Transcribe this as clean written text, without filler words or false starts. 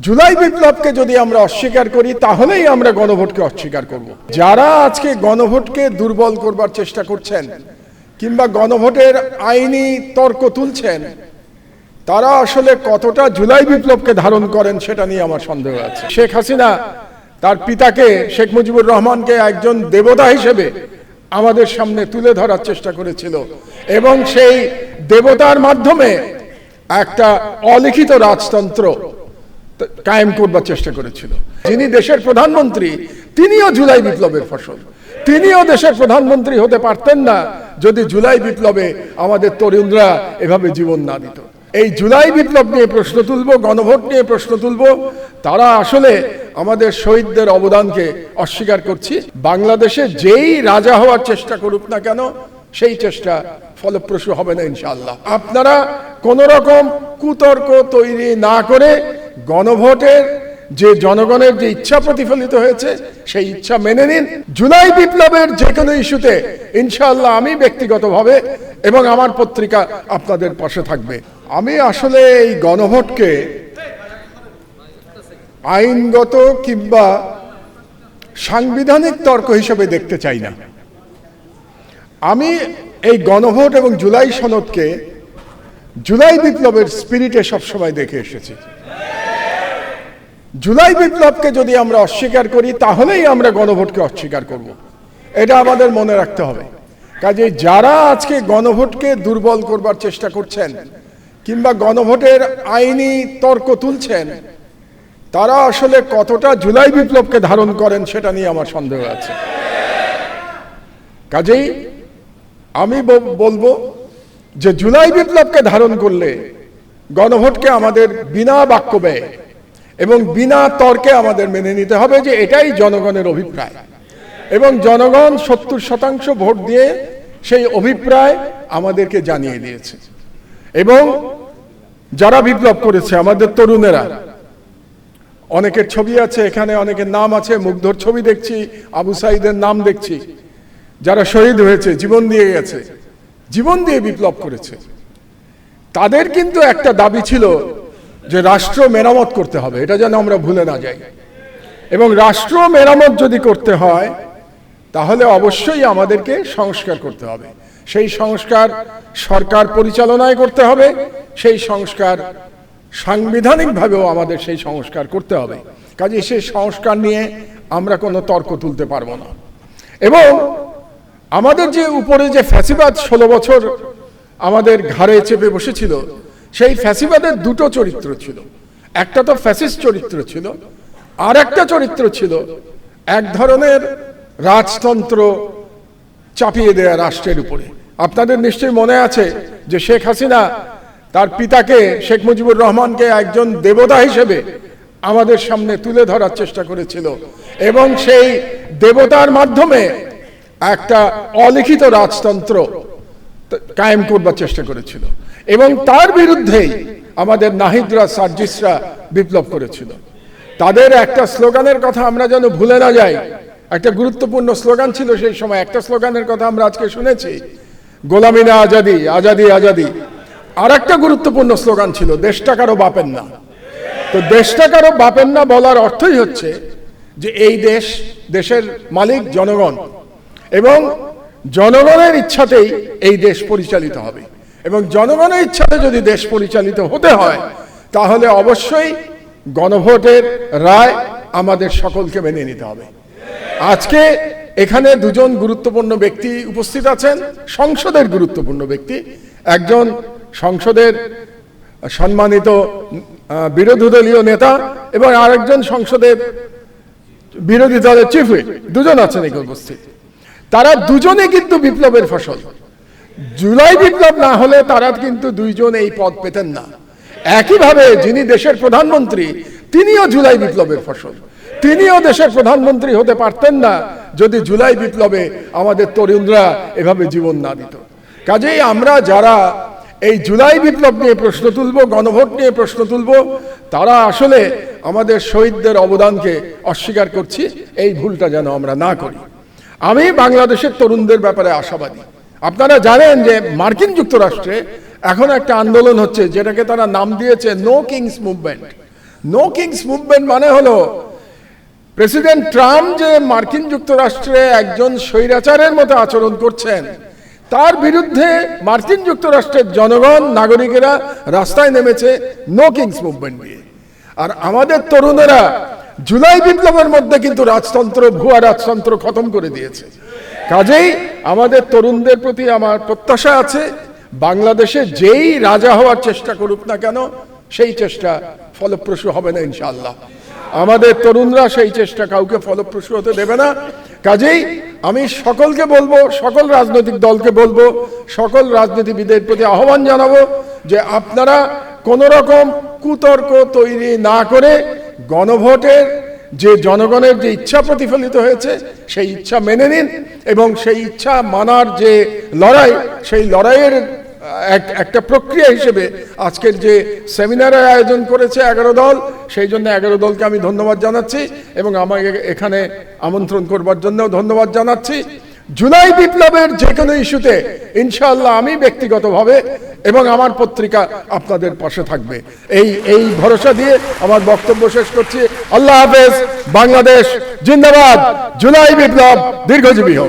জুলাই বিপ্লবকে যদি আমরা অস্বীকার করি তাহলেই আমরা গণভোটকে অস্বীকার করব। যারা আজকে গণভোটকে দুর্বল করবার চেষ্টা করছেন কিংবা গণভোটের আইনি তর্ক তুলছেন, তারা আসলে কতটা জুলাই বিপ্লবকে ধারণ করেন সেটা নিয়ে আমার সন্দেহ আছে। শেখ হাসিনা তার পিতাকে শেখ মুজিবুর রহমানকে একজন দেবতা হিসেবে আমাদের সামনে তুলে ধরার চেষ্টা করেছিল এবং সেই দেবতার মাধ্যমে একটা অলিখিত রাজতন্ত্র কায়েম করবার চেষ্টা করেছিল। যিনি দেশের প্রধানমন্ত্রী তিনিও জুলাই বিপ্লবের ফসল। তিনিও দেশের প্রধানমন্ত্রী হতে পারতেন না যদি জুলাই বিপ্লবে আমাদের তরুণরা এভাবে জীবন না দিত। এই জুলাই বিপ্লব নিয়ে প্রশ্ন তুলবো, গণভোট নিয়ে প্রশ্ন তুলবো, তারা আসলে আমাদের শহীদদের অবদানকে অস্বীকার করছি। বাংলাদেশে যেই রাজা হওয়ার চেষ্টা করুক না কেন, সেই চেষ্টা ফলপ্রসূ হবে না ইনশাআল্লাহ। আপনারা কোন রকম কুতর্ক তৈরি না করে গণভোটের যে জনগণের যে ইচ্ছা প্রতিফলিত হয়েছে সেই ইচ্ছা মেনে নিন। জুলাই বিপ্লবের যে কোনো ইস্যুতে ইনশাআল্লাহ আমি ব্যক্তিগতভাবে এবং আমার পত্রিকা আপনাদের পাশে থাকবে। আমি আসলে এই গণভোটকে আইনগত কিংবা সাংবিধানিক তর্ক হিসেবে দেখতে চাই না। আমি এই গণভোট এবং জুলাই সনদকে জুলাই বিপ্লবের স্পিরিটে সবসময় দেখে এসেছি। জুলাই বিপ্লবকে যদি আমরা অস্বীকার করি তাহলেই আমরা গণভোটকে অস্বীকার করব। এটা আমাদের মনে রাখতে হবে। কাজে যারা আজকে গণভোটকে দুর্বল করবার চেষ্টা করছেন কিংবা গণভোটের আইনি তর্ক তুলছেন, তারা আসলে কতটা জুলাই বিপ্লবকে ধারণ করেন সেটা নিয়ে আমার সন্দেহ আছে। কাজেই আমি বলবো যে জুলাই বিপ্লবকে ধারণ করলে গণভোটকে আমাদের বিনা বাক্য ব্যয় এবং বিনা তর্কে আমাদের মেনে নিতে হবে যে এটাই জনগণের অভিপ্রায় এবং জনগণ 70% ভোট দিয়ে সেই অভিপ্রায় আমাদেরকে জানিয়ে দিয়েছে। এবং যারা বিপ্লব করেছে আমাদের তরুণেরা, অনেকের ছবি আছে এখানে, অনেকের নাম আছে, মুগ্ধর ছবি দেখছি, আবু সাইদের নাম দেখছি, যারা শহীদ হয়েছে, জীবন দিয়ে গেছে, জীবন দিয়ে বিপ্লব করেছে। তাদের কিন্তু একটা দাবি ছিল যে রাষ্ট্র মেরামত করতে হবে, এটা যেন আমরা ভুলে না যাই। এবং রাষ্ট্র মেরামত যদি করতে হয় তাহলে অবশ্যই আমাদেরকে সংস্কার করতে হবে। সেই সংস্কার সরকার পরিচালনায় করতে হবে, সেই সংস্কার সাংবিধানিকভাবেও আমাদের সেই সংস্কার করতে হবে। কাজে সেই সংস্কার নিয়ে আমরা কোনো তর্ক তুলতে পারবো না। এবং আমাদের যে উপরে যে ফ্যাসিবাদ 16 বছর আমাদের ঘাড়ে চেপে বসেছিল, সেই ফ্যাসিবাদের দুটো চরিত্র ছিল। একটা তো ফ্যাসিস্ট চরিত্র ছিল, আর একটা চরিত্র ছিল এক ধরনের রাজতন্ত্র চাপিয়ে দেয়া রাষ্ট্রের উপরে। আপনাদের নিশ্চয়ই মনে আছে যে শেখ হাসিনা তার পিতাকে শেখ মুজিবুর রহমানকে একজন দেবতা হিসেবে আমাদের সামনে তুলে ধরার চেষ্টা করেছিল এবং সেই দেবতার মাধ্যমে একটা অলিখিত রাজতন্ত্র কায়েম করবার চেষ্টা করেছিল এবং তার বিরুদ্ধেই আমাদের নাহিদরা, সার্জিসরা বিপ্লব করেছিল। তাদের একটা স্লোগানের কথা আমরা যেন ভুলে না যাই। একটা গুরুত্বপূর্ণ স্লোগান ছিল সেই সময়, একটা স্লোগানের কথা আমরা আজকে শুনেছি, গোলামি না আজাদি, আজাদি আজাদি। আর একটা গুরুত্বপূর্ণ স্লোগান ছিল দেশটা কারো বাপের না। তো দেশটা কারো বাপের না বলার অর্থই হচ্ছে যে এই দেশের মালিক জনগণ এবং জনগণের ইচ্ছাতেই এই দেশ পরিচালিত হবে এবং জনগণের ইচ্ছাতে যদি দেশ পরিচালিত হতে হয় তাহলে অবশ্যই গণভোটের রায় আমাদের সকলকে মেনে নিতে হবে। আজকে এখানে দুজন গুরুত্বপূর্ণ ব্যক্তি উপস্থিত আছেন, সংসদের গুরুত্বপূর্ণ ব্যক্তি, একজন সংসদের সম্মানিত বিরোধী দলীয় নেতা এবং আরেকজন সংসদের বিরোধী দলের চিফ হুইপ, দুজন আছেন এখানে উপস্থিত। তারা দুজনে কিন্তু বিপ্লবের ফসল। জুলাই বিপ্লব না হলে তারা কিন্তু দুইজন এই পদ পেতেন না। একইভাবে যিনি দেশের প্রধানমন্ত্রী তিনিও জুলাই বিপ্লবের ফসল। তিনিও দেশের প্রধানমন্ত্রী হতে পারতেন না যদি জুলাই বিপ্লবে আমাদের তরুণরা এভাবে জীবন না দিত। কাজেই আমরা যারা এই জুলাই বিপ্লব নিয়ে প্রশ্ন তুলবো, গণভোট নিয়ে প্রশ্ন তুলবো, তারা আসলে আমাদের শহীদদের অবদানকে অস্বীকার করছি। এই ভুলটা যেন আমরা না করি। আমি বাংলাদেশের তরুণদের ব্যাপারে আশাবাদী। আপনারা জানেন যে মার্কিন যুক্তরাষ্ট্রে এখন একটা আন্দোলন হচ্ছে যেটাকে তারা নাম দিয়েছে no kings movement. No kings movement মানে হলো প্রেসিডেন্ট ট্রাম্প যে মার্কিন যুক্তরাষ্ট্রে একজন স্বৈরাচারের মতো আচরণ করছেন, তার বিরুদ্ধে মার্কিন যুক্তরাষ্ট্রের জনগণ, নাগরিকেরা রাস্তায় নেমেছে নো কিংস মুভমেন্ট নিয়ে। আর আমাদের তরুণেরা জুলাই বিপ্লবের মধ্যে কিন্তু রাজতন্ত্র, ভুয়া রাজতন্ত্র খতম করে দিয়েছে। কাজেই আমাদের তরুণদের প্রতি আমার প্রত্যাশা আছে, বাংলাদেশে যেই রাজা হওয়ার চেষ্টা করুক না কেন, সেই চেষ্টা ফলপ্রসূ হবে না ইনশাআল্লাহ। আমাদের তরুণরা সেই চেষ্টা কাউকে ফলপ্রসূ হতে দেবে না। কাজেই আমি সকলকে বলবো, সকল রাজনৈতিক দলকে বলবো, সকল রাজনীতিবিদের প্রতি আহ্বান জানাবো যে আপনারা কোন রকম কুতর্ক তৈরি না করে গণভোটের যে জনগণের যে ইচ্ছা প্রতিফলিত হয়েছে সেই ইচ্ছা মেনে নিন, এবং সেই ইচ্ছা মানার যে লড়াই, সেই লড়াইয়ের একটা প্রক্রিয়া হিসেবে আজকের যে সেমিনারের আয়োজন করেছে 11 দল, সেই জন্য 11 দলকে আমি ধন্যবাদ জানাচ্ছি এবং আমাকে এখানে আমন্ত্রণ করবার জন্য ধন্যবাদ জানাচ্ছি। জুলাই বিপ্লবের যে কোনো ইস্যুতে ইনশাআল্লাহ আমি ব্যক্তিগতভাবে এবং আমার পত্রিকা আপনাদের পাশে থাকবে, এই ভরসা দিয়ে আমার বক্তব্য শেষ করছি। আল্লাহ হাফেজ। বাংলাদেশ জিন্দাবাদ। জুলাই বিপ্লব দীর্ঘজীবী হোক।